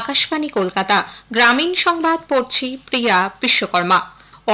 আকাশবাণী কলকাতা। গ্রামীণ সংবাদ পড়ছি প্রিয়া বিশ্বকর্মা।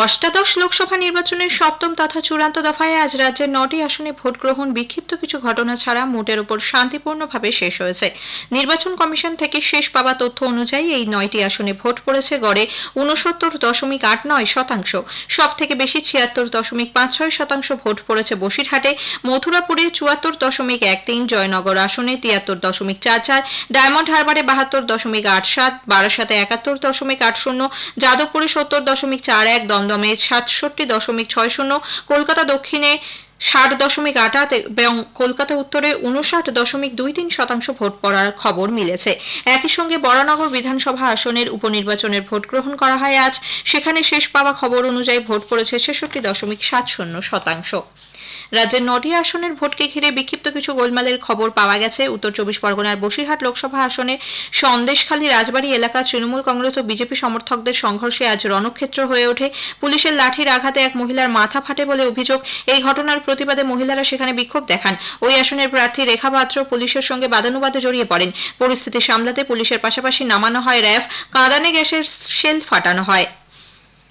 অষ্টাদশ লোকসভা নির্বাচনের সপ্তম তথা চূড়ান্ত দফায় আজ রাজ্যের 9টি আসনে ভোট গ্রহণ বিক্ষিপ্ত কিছু ঘটনা ছাড়া মোটের উপর শান্তিপূর্ণভাবে শেষ হয়েছে। নির্বাচন কমিশন থেকে শেষ পাওয়া তথ্য অনুযায়ী এই 9টি আসনে ভোট পড়েছে গড়ে 69.89%। সব থেকে বেশি 76.56% ভোট পড়েছে বসিরহাটে, মথুরাপুরে 74.13, জয়নগর আসনে 73.44, ডায়মন্ড হারবারে 72.87, বারাসাতে 71.80, যাদবপুরে 70.41, দমদমে 67.60, কলকাতা দক্ষিণে 60.88 এবং কলকাতা উত্তরে 59.23% ভোট পড়ার খবর মিলেছে। একই সঙ্গে বরানগর বিধানসভা আসনের উপনির্বাচনের ভোট গ্রহণ করা হয় আজ। সেখানে শেষ পাওয়া খবর অনুযায়ী ভোট পড়েছে 66.70%। রাজ্যের 9টি আসনের ভোটকে ঘিরে বিক্ষিপ্ত কিছু গোলমালের খবর পাওয়া গেছে। উত্তর 24 পরগনার বসিরহাট লোকসভা আসনের সন্দেশখালী রাজবাড়ী এলাকা তৃণমূল কংগ্রেস ও বিজেপি সমর্থকদের সংঘর্ষে আজ রণক্ষেত্র হয়ে ওঠে। পুলিশের লাঠির আঘাতে এক মহিলার মাথা ফাটে বলে অভিযোগ। এই ঘটনার প্রতিবাদে মহিলারা সেখানে বিক্ষোভ দেখান। ওই আসনের প্রার্থী রেখা পাত্র পুলিশের সঙ্গে বাদানুবাদে জড়িয়ে পড়েন। পরিস্থিতি সামলাতে পুলিশের পাশাপাশি নামানো হয় র্যাফ, কাঁদানে গ্যাসের শেল ফাটানো হয়।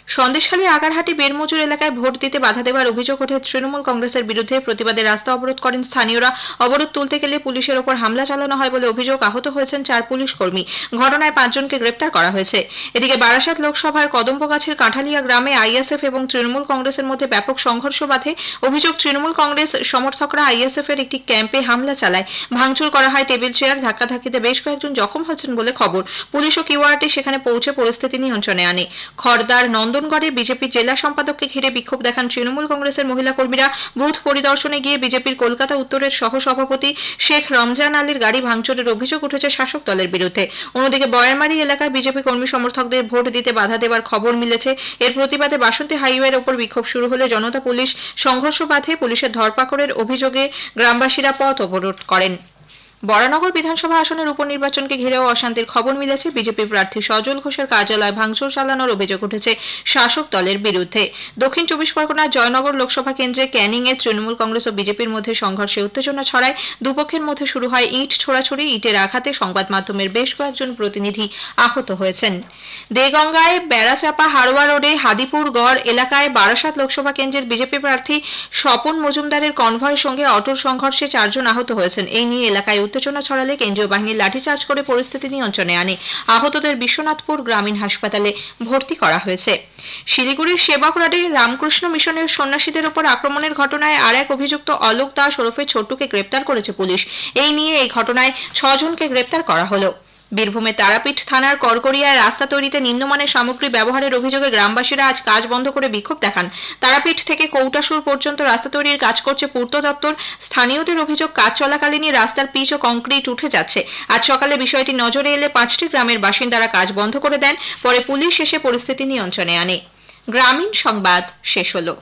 সন্দেশখালী আগারহাটি বেরমজুর এলাকায় ভোট দিতে বাধা দেওয়ার অভিযোগ ওঠে তৃণমূল কংগ্রেসের বিরুদ্ধে। প্রতিবাদে রাস্তা অবরোধ করেন স্থানীয়রা। অবরোধ তুলতে গেলে পুলিশের ওপর হামলা চালানো হয় বলে অভিযোগ। আহত হয়েছেন 4 পুলিশ কর্মী। ঘটনায় 5 জনকে গ্রেপ্তার করা হয়েছে। এদিকে বারাসাত লোকসভার কদম্বগাছের কাঁঠালিয়া গ্রামে আইএসএফ এবং তৃণমূল কংগ্রেসের মধ্যে ব্যাপক সংঘর্ষ বাধে। অভিযোগ, তৃণমূল কংগ্রেস সমর্থকরা আইএসএফ এর একটি ক্যাম্পে হামলা চালায়। ভাঙচুর করা হয় টেবিল চেয়ার, ধাক্কাধাক্কিতে বেশ কয়েকজন জখম হয়েছেন বলে খবর। পুলিশ ও কিউআরটি সেখানে পৌঁছে পরিস্থিতি নিয়ন্ত্রণে আনে। খড়দার নন্দনগড়ে বিজেপি জেলা সম্পাদককে ঘিরে বিক্ষোভ দেখান তৃণমূল কংগ্রেসের মহিলা কর্মীরা। বুথ পরিদর্শনে গিয়ে বিজেপির কলকাতা উত্তরের সহসভাপতি শেখ রমজান আলীর গাড়ি ভাঙচুরের অভিযোগ উঠেছে শাসক দলের বিরুদ্ধে। অন্যদিকে বয়ারমারি এলাকায় বিজেপি কর্মী সমর্থকদের ভোট দিতে বাধা দেওয়ার খবর মিলেছে। এর প্রতিবাদে বাসন্তী হাইওয়ের ওপর বিক্ষোভ শুরু হলে জনতা পুলিশ সংঘর্ষ বাধে। পুলিশের ধরপাকড়ের অভিযোগে গ্রামবাসীরা পথ অবরোধ করেন। বরানগর বিধানসভা আসনের উপনির্বাচনকে ঘিরেও অশান্তির খবর মিলেছে। বিজেপি প্রার্থী সজল ঘোষের কার্যালয় ভাঙচুর চালানোর অভিযোগ উঠেছে শাসক দলের বিরুদ্ধে। দক্ষিণ 24 পরগনার জয়নগর লোকসভা কেন্দ্রে ক্যানিংয়ে তৃণমূল কংগ্রেস ও বিজেপির মধ্যে সংঘর্ষে উত্তেজনা ছড়ায়। দুপক্ষের মধ্যে শুরু হয় ইট ছোড়াছুড়ি। ইটের আঘাতে সংবাদ মাধ্যমের বেশ কয়েকজন প্রতিনিধি আহত হয়েছেন। দেগঙ্গায় বেড়াচাপা হাড়োয়া রোডে হাদিপুর গড় এলাকায় বারাসাত লোকসভা কেন্দ্রের বিজেপি প্রার্থী স্বপন মজুমদারের কনভয়ের সঙ্গে অটোর সংঘর্ষে 4 জন আহত হয়েছেন। এই নিয়ে এলাকায় উত্তেজনা ছড়ালে কেন্দ্রীয় বাহিনী লাঠিচার্জ করে পরিস্থিতি নিয়ন্ত্রণে আনে। আহতদের বিশ্বনাথপুর গ্রামীণ হাসপাতালে ভর্তি করা হয়েছে। শিলিগুড়ির সেবকরাডে রামকৃষ্ণ মিশনের সন্ন্যাসীদের উপর আক্রমণের ঘটনায় আর এক অভিযুক্ত অলোক দাস ওরফে ছোট্টুকে গ্রেপ্তার করেছে পুলিশ। এই নিয়ে এই ঘটনায় 6 জনকে গ্রেপ্তার করা হলো। বীরভূমের তারাপীঠ থানার করকরিয়ায় রাস্তা তৈরিতে নিম্নমানের সামগ্রী ব্যবহারের অভিযোগে গ্রামবাসীরা আজ কাজ বন্ধ করে বিক্ষোভ দেখান। তারাপীঠ থেকে কৌটাসুর পর্যন্ত রাস্তা তৈরির কাজ করছে পূর্ত দপ্তর। স্থানীয়দের অভিযোগ, কাজ চলাকালীনই রাস্তার পিচ ও কংক্রিট উঠে যাচ্ছে। আজ সকালে বিষয়টি নজরে এলে 5টি গ্রামের বাসিন্দারা কাজ বন্ধ করে দেন। পরে পুলিশ এসে পরিস্থিতি নিয়ন্ত্রণে আনে। গ্রামীণ সংবাদ শেষ হলো।